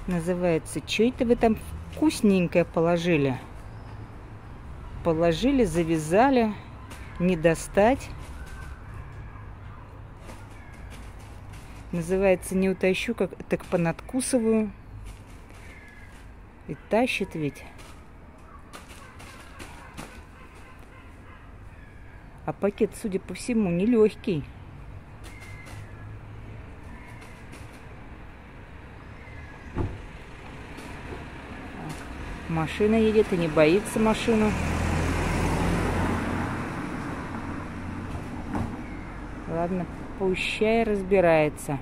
Называется. Что это вы там вкусненькое положили? Положили, завязали. Не достать. Называется, не утащу, как так понадкусываю. И тащит ведь. А пакет, судя по всему, нелегкий. Машина едет и не боится машину. Ладно, пущай разбирается.